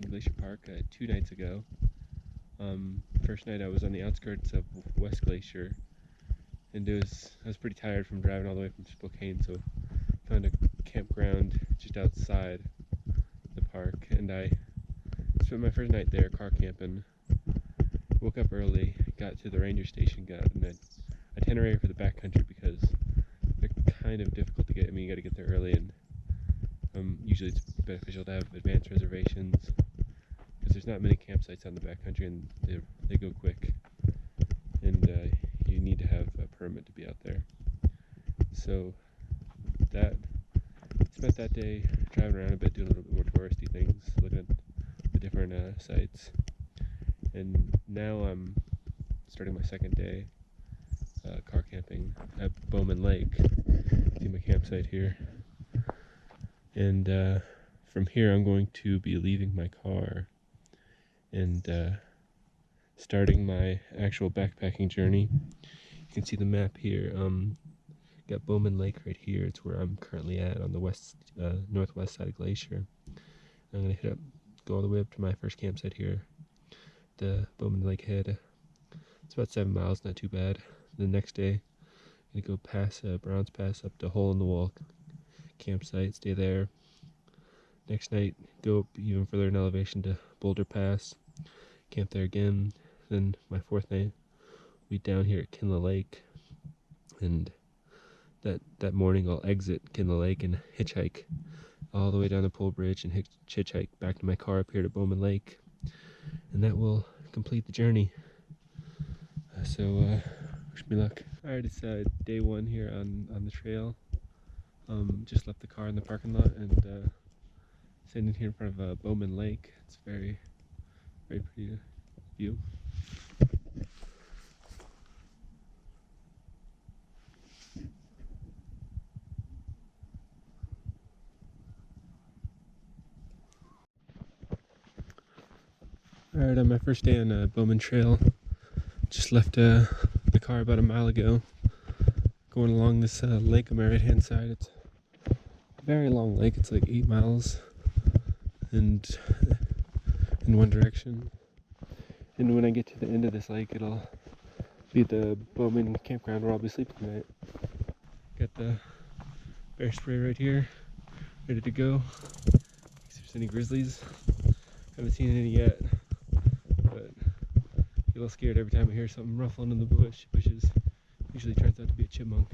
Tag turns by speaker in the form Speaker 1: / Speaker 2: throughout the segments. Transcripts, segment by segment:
Speaker 1: in Glacier Park 2 nights ago. First night I was on the outskirts of West Glacier, and I was pretty tired from driving all the way from Spokane, so found a campground just outside the park, and I spent my first night there car camping. Woke up early, got to the ranger station, got an itinerary for the backcountry because they're kind of difficult to get. I mean, you got to get there early, and usually it's beneficial to have advanced reservations because there's not many campsites on the backcountry, and they go quick, and you need to have a permit to be out there. So spent that day driving around a bit, doing a little bit more touristy things, looking at the different sites, and now I'm starting my second day car camping at Bowman Lake. See my campsite here, and from here I'm going to be leaving my car and starting my actual backpacking journey. You can see the map here. Got Bowman Lake right here. It's where I'm currently at on the northwest side of Glacier. I'm gonna go all the way up to my first campsite here, the Bowman Lake head. It's about 7 miles, not too bad. The next day, I'm gonna go past Browns Pass up to Hole in the Wall campsite, stay there. Next night, go up even further in elevation to Boulder Pass, camp there again. Then my fourth night, we'll be down here at Kintla Lake, and that morning I'll exit Kintla Lake and hitchhike all the way down the pole bridge and hitchhike back to my car up here to Bowman Lake, and that will complete the journey. So wish me luck. Alright, it's day one here on the trail. Just left the car in the parking lot and standing here in front of Bowman Lake. It's very, very pretty view. Alright, on my first day on Bowman Trail, just left the car about a mile ago, going along this lake on my right hand side. It's a very long lake, it's like 8 miles and in one direction. And when I get to the end of this lake, it'll be the Bowman campground where I'll be sleeping tonight. Got the bear spray right here, ready to go, in case there's any grizzlies. Haven't seen any yet, but I get a little scared every time I hear something ruffling in the bushes. Usually turns out to be a chipmunk.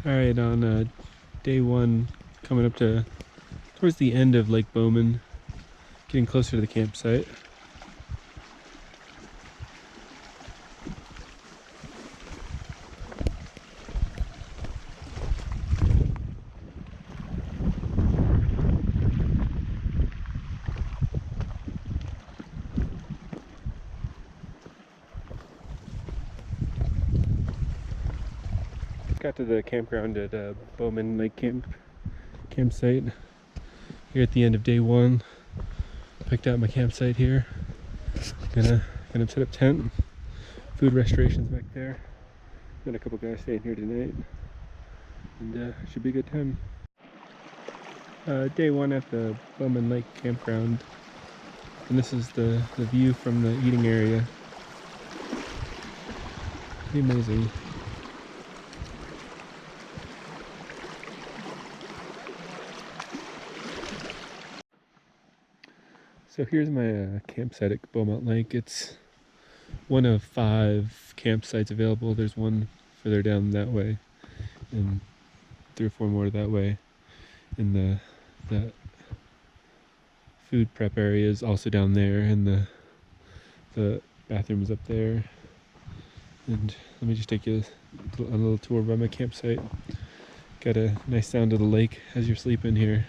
Speaker 1: Alright, on day one, coming up towards the end of Lake Bowman, getting closer to the campsite. Got to the campground at Bowman Lake campsite here at the end of day one. Picked out my campsite here. Gonna set up tent. Food restorations back there. Got a couple guys staying here tonight, and should be a good time. Day one at the Bowman Lake campground, and this is the view from the eating area. Pretty amazing. So here's my campsite at Bowman Lake. It's one of 5 campsites available. There's one further down that way, and 3 or 4 more that way. And the food prep area is also down there, and the bathroom is up there. And let me just take you a little tour by my campsite. Got a nice sound of the lake as you're sleeping here.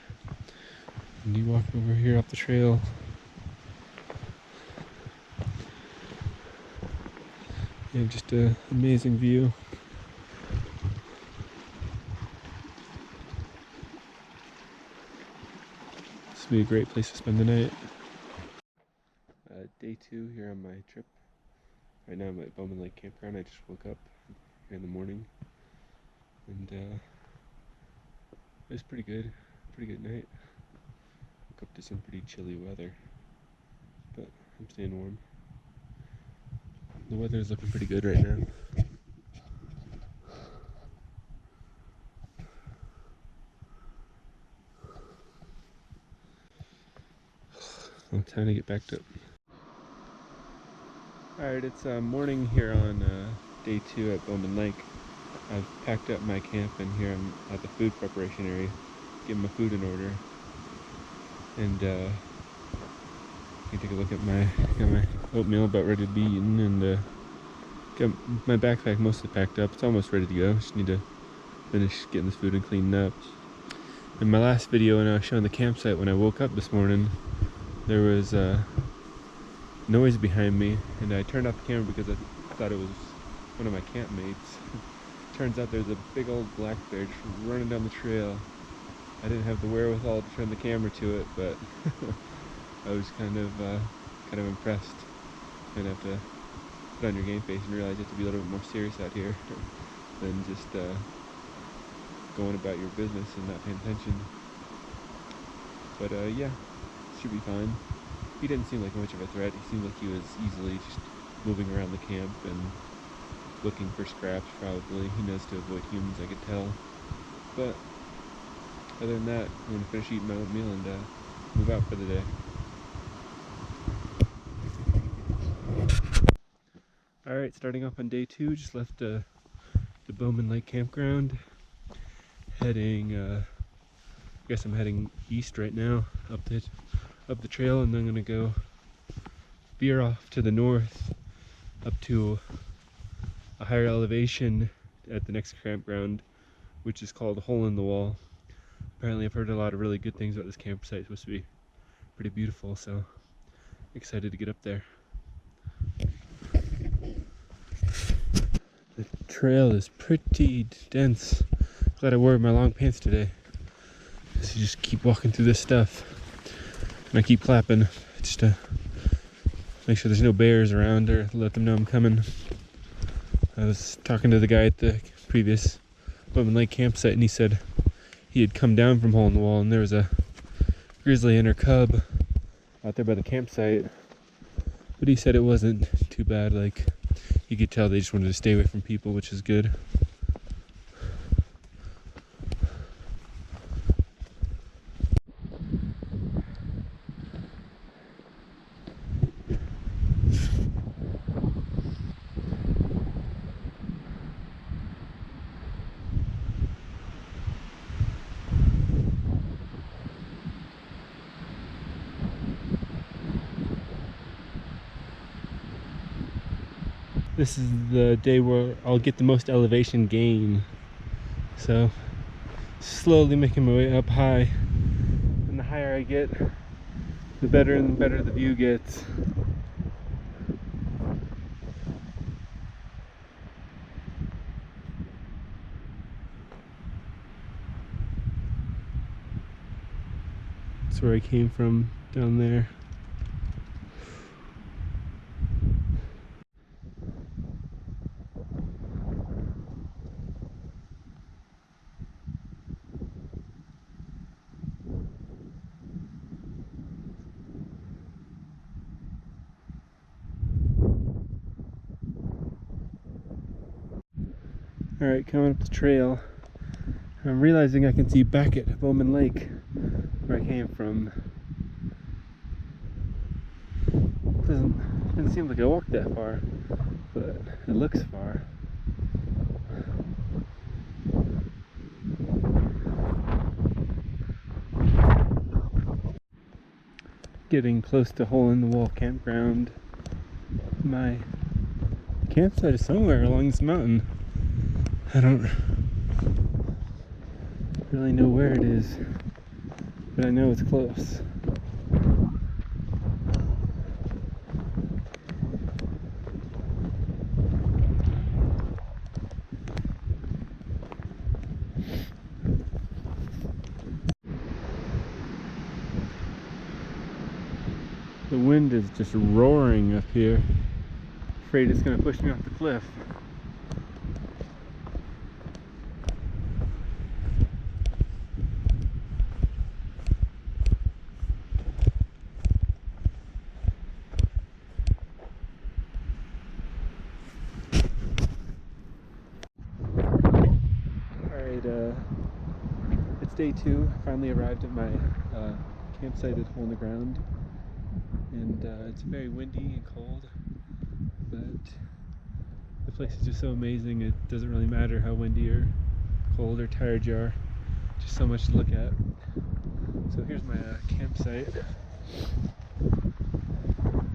Speaker 1: And you walk over here up the trail. Yeah, just an amazing view. This would be a great place to spend the night. Day 2 here on my trip Right now I'm at Bowman Lake campground. I just woke up here in the morning, and it was pretty good. Pretty good night. Woke up to some pretty chilly weather, but I'm staying warm. The weather is looking pretty good right now. Well, time to get backed up. Alright, it's morning here on day 2 at Bowman Lake. I've packed up my camp, and here I'm at the food preparation area, getting my food in order. And you can take a look at got my oatmeal about ready to be eaten, and got my backpack mostly packed up. It's almost ready to go. Just need to finish getting this food and cleaned up. In my last video, when I was showing the campsite, when I woke up this morning, there was noise behind me, and I turned off the camera because I thought it was one of my campmates. Turns out there's a big old black bear just running down the trail. I didn't have the wherewithal to turn the camera to it, but I was kind of impressed. You're gonna have to put on your game face and realize you have to be a little bit more serious out here than just going about your business and not paying attention. But yeah, should be fine. He didn't seem like much of a threat. He seemed like he was easily just moving around the camp and looking for scraps, probably. He knows to avoid humans, I could tell. But other than that, I'm going to finish eating my oatmeal and move out for the day. Alright, starting off on day 2, just left the Bowman Lake campground. Heading, I guess I'm heading east right now, up the trail, and then I'm going to go veer off to the north, up to a higher elevation at the next campground, which is called Hole in the Wall. Apparently I've heard a lot of really good things about this campsite. It's supposed to be pretty beautiful, so excited to get up there. The trail is pretty dense. Glad I wore my long pants today, because you just keep walking through this stuff, and I keep clapping just to make sure there's no bears around or let them know I'm coming. I was talking to the guy at the previous Bowman Lake campsite, and he said he had come down from Hole in the Wall, and there was a grizzly and her cub out there by the campsite. But he said it wasn't too bad. Like, you could tell they just wanted to stay away from people, which is good. This is the day where I'll get the most elevation gain. So, slowly making my way up high. And the higher I get, the better and better the view gets. That's where I came from, down there. Alright, coming up the trail, I'm realizing I can see back at Bowman Lake, where I came from. Doesn't seem like I walked that far, but it looks far. Getting close to Hole in the Wall campground. My campsite is somewhere along this mountain. I don't really know where it is, but I know it's close. The wind is just roaring up here. afraid it's going to push me off the cliff. Alright, it's day 2. I finally arrived at my campsite at Hole in the Ground, and it's very windy and cold, but the place is just so amazing. It doesn't really matter how windy or cold or tired you are, just so much to look at. So here's my campsite.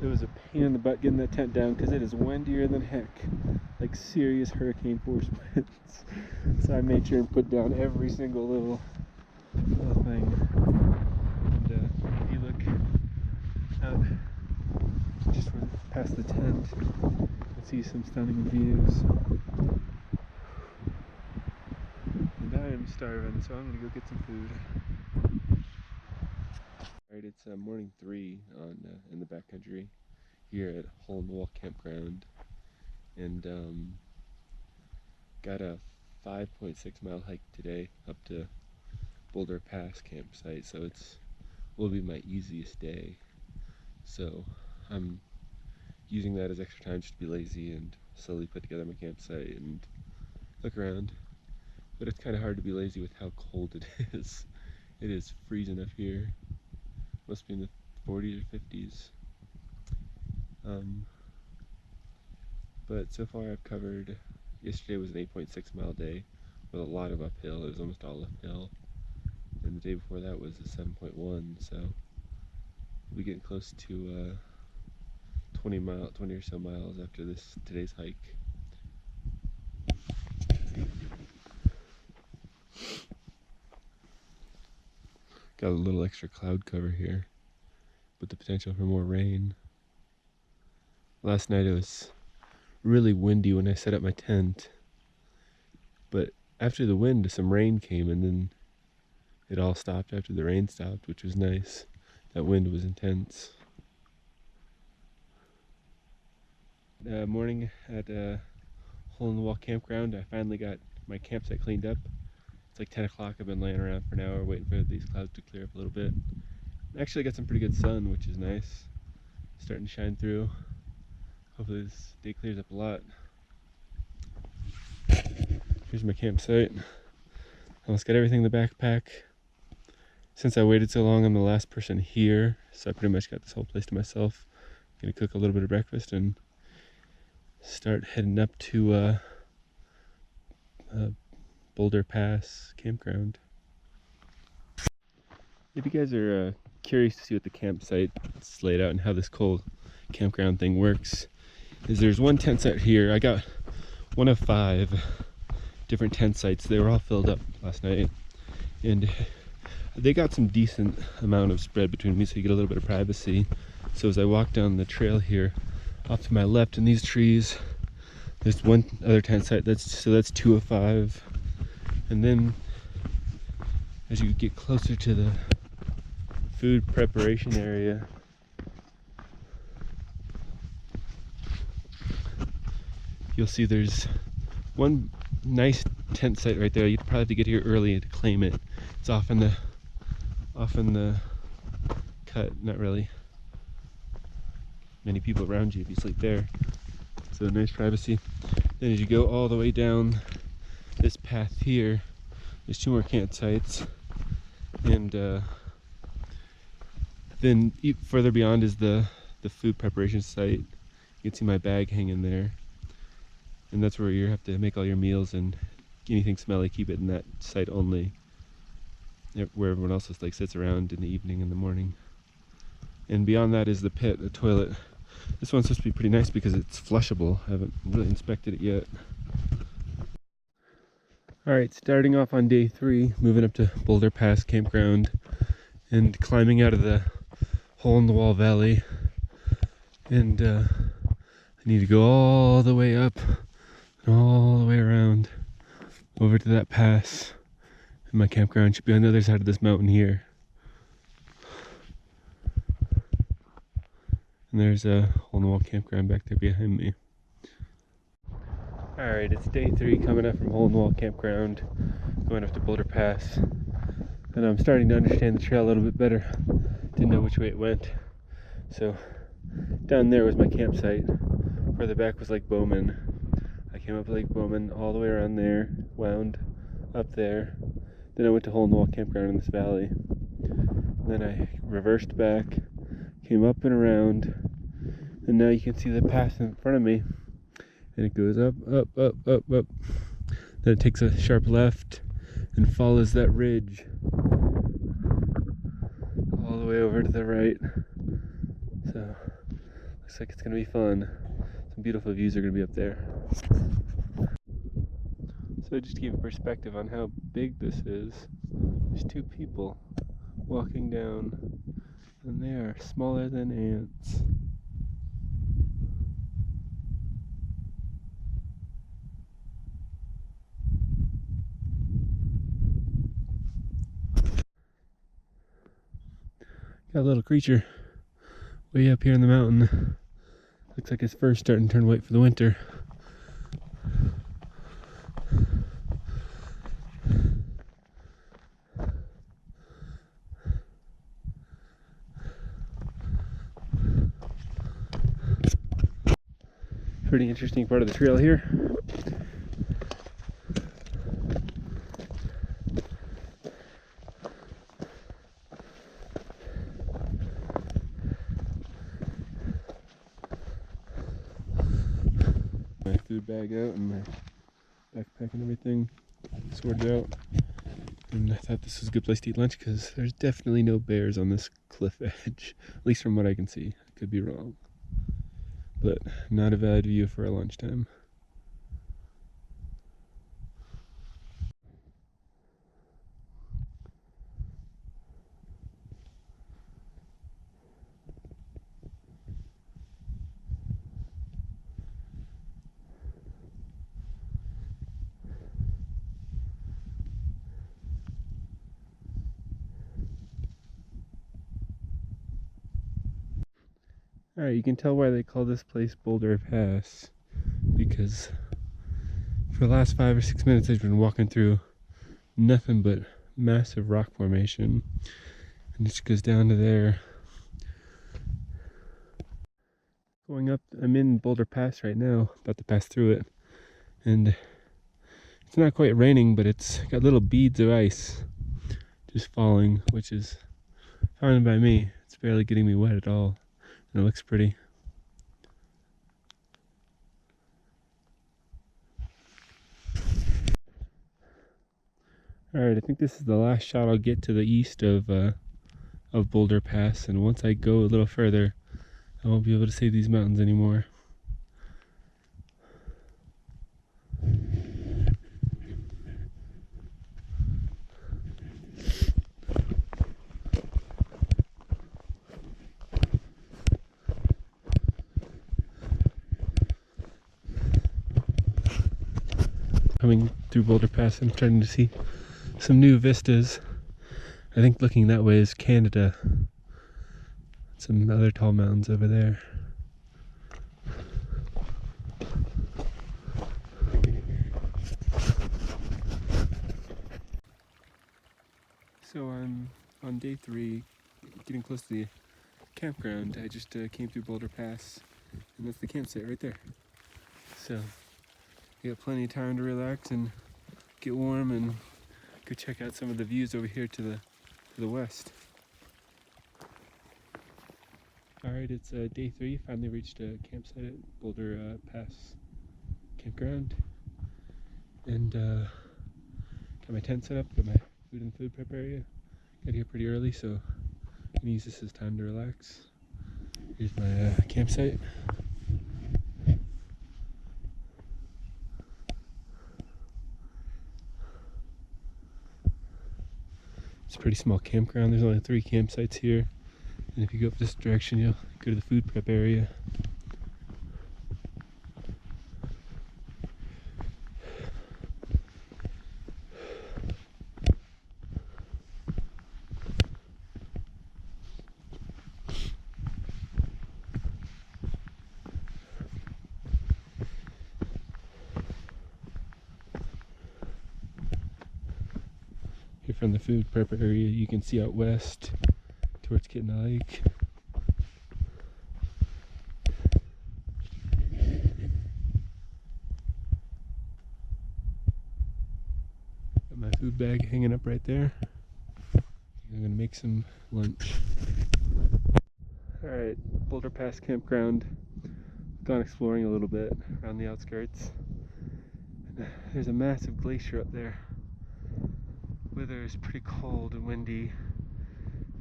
Speaker 1: It was a pain in the butt getting that tent down because it is windier than heck, like serious hurricane force winds. So I made sure and put down every single little thing. And if you look out just past the tent, you'll see some stunning views. And I am starving, so I'm gonna go get some food. Alright, it's morning 3 on in the backcountry here at Hole in the Wall Campground, and got a 5.6 mile hike today up to Boulder Pass campsite, so will be my easiest day. So I'm using that as extra time just to be lazy and slowly put together my campsite and look around. But it's kind of hard to be lazy with how cold it is. It is freezing up here. Must be in the 40s or 50s. But so far I've covered, yesterday was an 8.6 mile day with a lot of uphill. It was almost all uphill. And the day before that was a 7.1, so we'll be getting close to 20 or so miles after today's hike. Got a little extra cloud cover here, with the potential for more rain. Last night it was really windy when I set up my tent, but after the wind some rain came, and then it all stopped after the rain stopped, which was nice. That wind was intense. Morning at Hole in the Wall Campground, I finally got my campsite cleaned up. It's like 10 o'clock. I've been laying around for an hour waiting for these clouds to clear up a little bit. Actually got some pretty good sun, which is nice. Starting to shine through. Hopefully this day clears up a lot. Here's my campsite. Almost got everything in the backpack. Since I waited so long, I'm the last person here, so I pretty much got this whole place to myself. I'm gonna cook a little bit of breakfast and start heading up to Boulder Pass campground. If you guys are curious to see what the campsite is laid out and how this whole campground thing works, there's one tent site here. I got one of 5 different tent sites. They were all filled up last night, and they got some decent amount of spread between me, so you get a little bit of privacy. So as I walk down the trail here, off to my left in these trees, there's one other tent site. That's 2 of 5. And then as you get closer to the food preparation area, you'll see there's one nice tent site right there. You'd probably have to get here early to claim it. It's off in the cut. Not really many people around you if you sleep there, so nice privacy. Then as you go all the way down this path here, there's 2 more campsites, and then further beyond is the food preparation site. You can see my bag hanging there, and that's where you have to make all your meals, and anything smelly, keep it in that site only, where everyone else just like sits around in the evening and the morning. And beyond that is the pit, the toilet. This one's supposed to be pretty nice because it's flushable. I haven't really inspected it yet. Alright, starting off on day 3, moving up to Boulder Pass campground and climbing out of the Hole in the Wall valley. And I need to go all the way up and all the way around over to that pass. And my campground should be on the other side of this mountain here. And there's a Hole in the Wall campground back there behind me. Alright, it's day 3 coming up from Hole in the Wall Campground, going up to Boulder Pass. And I'm starting to understand the trail a little bit better. Didn't know which way it went. So, down there was my campsite. Further back was Lake Bowman. I came up Lake Bowman all the way around there, wound up there. Then I went to Hole in the Wall Campground in this valley. Then I reversed back, came up and around, and now you can see the pass in front of me. And it goes up, up, up, up, up. Then it takes a sharp left and follows that ridge all the way over to the right. So, looks like it's gonna be fun. Some beautiful views are gonna be up there. So just to give a perspective on how big this is, there's 2 people walking down, and they are smaller than ants. Got a little creature way up here in the mountain. Looks like his fur's starting to turn white for the winter. Pretty interesting part of the trail here. My food bag out and my backpack and everything sorted out. And I thought this was a good place to eat lunch because there's definitely no bears on this cliff edge, at least from what I can see. I could be wrong. But not a bad view for a lunchtime. Alright, you can tell why they call this place Boulder Pass, because for the last 5 or 6 minutes I've been walking through nothing but massive rock formation, and it just goes down to there. Going up, I'm in Boulder Pass right now, about to pass through it, and it's not quite raining, but it's got little beads of ice just falling, which is fine by me. It's barely getting me wet at all. And it looks pretty. Alright, I think this is the last shot I'll get to the east of Boulder Pass, and once I go a little further, I won't be able to see these mountains anymore. Coming through Boulder Pass, I'm starting to see some new vistas. I think looking that way is Canada. Some other tall mountains over there. So I'm on day 3, getting close to the campground. I just came through Boulder Pass, and that's the campsite right there. So we got plenty of time to relax and get warm and go check out some of the views over here to the west. Alright, it's day 3. Finally reached a campsite at Boulder Pass campground. And got my tent set up, got my food in the food prep area. Got here pretty early, so I'm gonna use this as time to relax. Here's my campsite. It's a pretty small campground. There's only 3 campsites here. And if you go up this direction, you'll go to the food prep area. Here from the food prep area, you can see out west towards Kintla Lake. Got my food bag hanging up right there. I'm gonna make some lunch. Alright, Boulder Pass Campground. Gone exploring a little bit around the outskirts. There's a massive glacier up there. Weather is pretty cold and windy.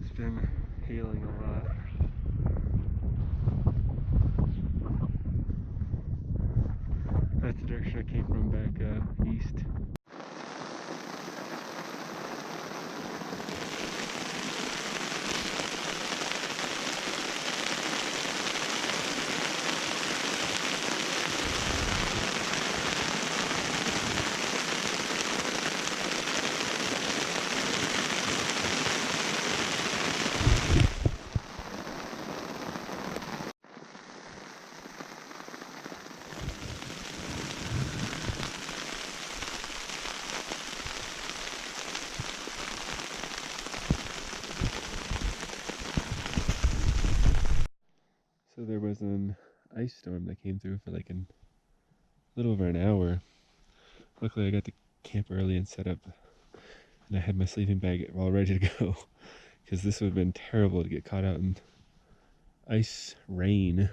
Speaker 1: It's been hailing a lot. That's the direction I came from back east. So there was an ice storm that came through for like a little over an hour. Luckily I got to camp early and set up, and I had my sleeping bag all ready to go, because this would have been terrible to get caught out in ice rain.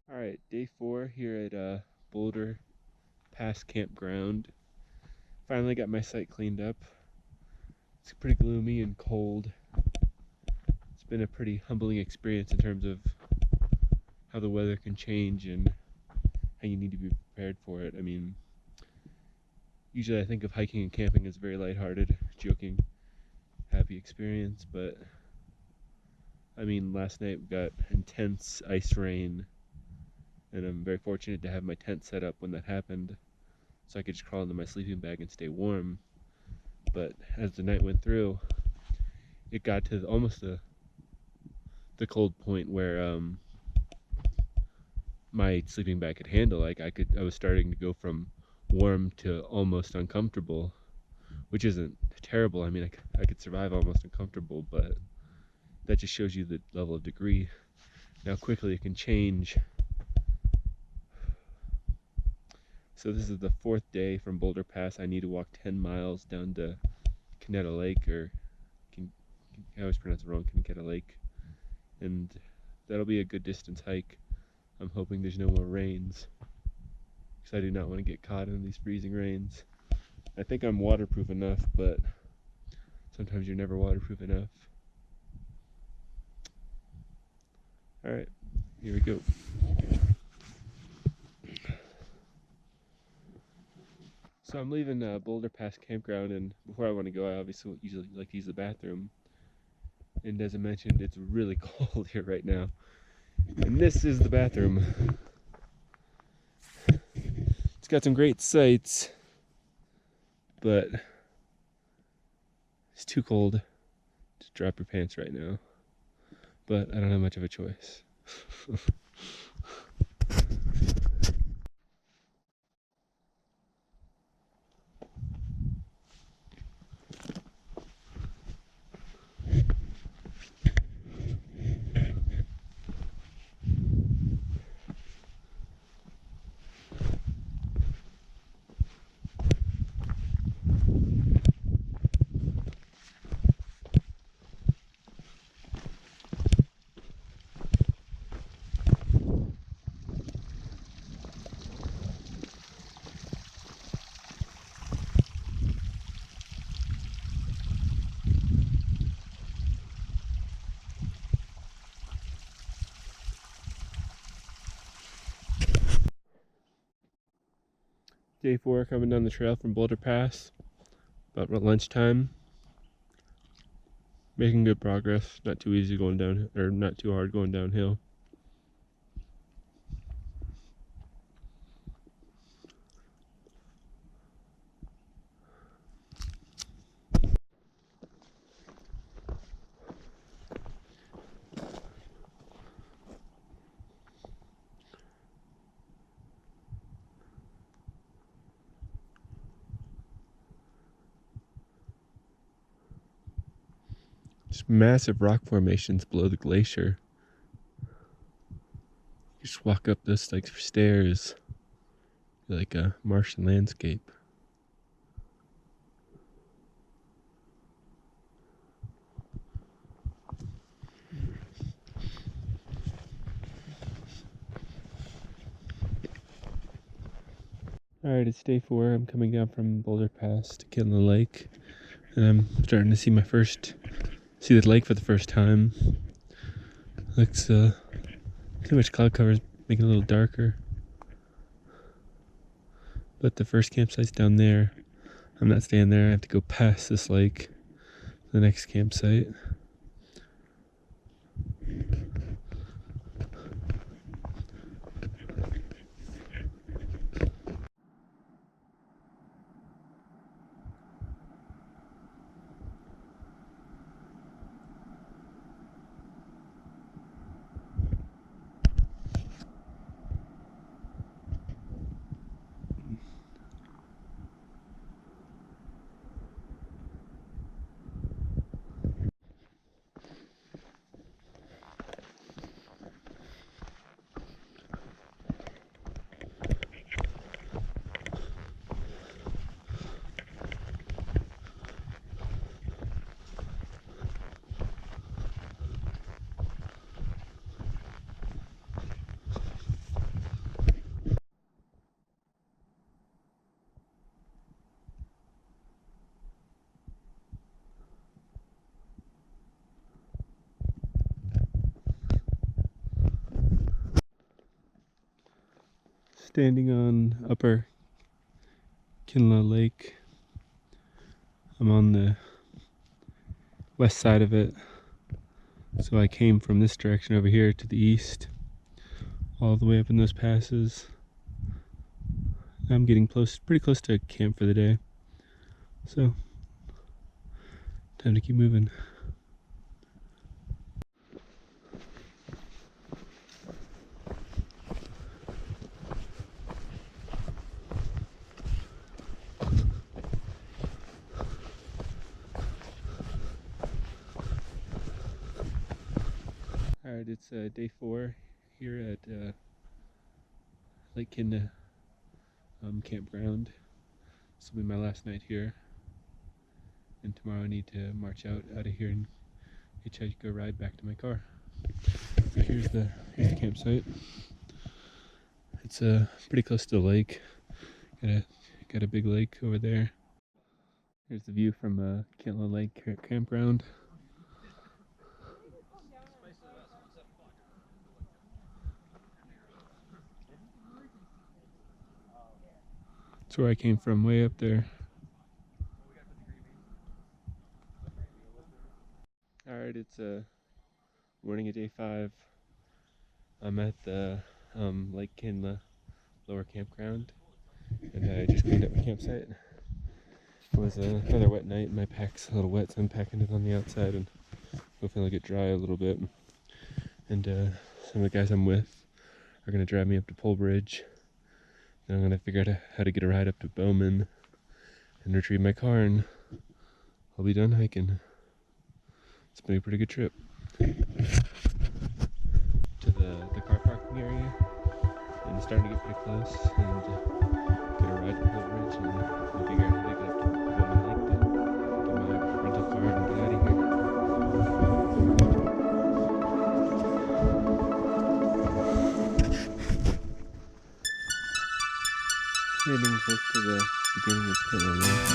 Speaker 1: Alright, day 4 here at Boulder Pass Campground. Finally got my site cleaned up. It's pretty gloomy and cold. It's been a pretty humbling experience in terms of how the weather can change and how you need to be prepared for it. I mean, usually I think of hiking and camping as a very lighthearted, joking, happy experience, but I mean, last night we got intense ice rain, and I'm very fortunate to have my tent set up when that happened, so I could just crawl into my sleeping bag and stay warm. But as the night went through, it got to almost the cold point where my sleeping bag could handle. Like I was starting to go from warm to almost uncomfortable, which isn't terrible. I mean, I could survive almost uncomfortable, but that just shows you the level of degree. Now quickly it can change. So this is the 4th day from Boulder Pass. I need to walk 10 miles down to Kintla Lake, or I always pronounce it wrong, Kintla Lake, and that'll be a good distance hike. I'm hoping there's no more rains, because I do not want to get caught in these freezing rains. I think I'm waterproof enough, but sometimes you're never waterproof enough. Alright, here we go. So I'm leaving Boulder Pass Campground, and before I want to go, I obviously usually like to use the bathroom. And as I mentioned, it's really cold here right now. And this is the bathroom. It's got some great sights, but it's too cold to drop your pants right now. But I don't have much of a choice. Day 4 coming down the trail from Boulder Pass, about lunchtime. Making good progress. Not too easy going down, or not too hard going downhill. Just massive rock formations below the glacier. You just walk up those like stairs, like a Martian landscape. Alright, it's day 4. I'm coming down from Boulder Pass to Kintla Lake, and I'm starting to see the lake for the first time. Looks too much cloud cover is making it a little darker. But the first campsite's down there. I'm not staying there. I have to go past this lake to the next campsite. Standing on upper Kintla Lake. I'm on the west side of it. So I came from this direction over here to the east, all the way up in those passes. I'm getting pretty close to camp for the day. So, time to keep moving. Alright, it's day 4 here at Lake Kintla campground. This will be my last night here, and tomorrow I need to march out of here and hitchhike a ride back to my car. So here's the campsite. It's pretty close to the lake. Got a big lake over there. Here's the view from Kintla Lake campground. That's where I came from, way up there. Alright, it's morning of day 5. I'm at the Lake Kintla lower campground, and I just cleaned up my campsite. It was another wet night, and my pack's a little wet, so I'm packing it on the outside and hopefully it'll get dry a little bit. And some of the guys I'm with are going to drive me up to Pole Bridge. Then I'm going to figure out how to get a ride up to Bowman and retrieve my car, and I'll be done hiking. It's been a pretty good trip. To the car parking area, and it's starting to get pretty close, and get a ride to Pole Bridge, and we'll figure out how to get up to Bowman Lake, then get my rental car and get out of here. Standing close to the beginning of Kintla Lake.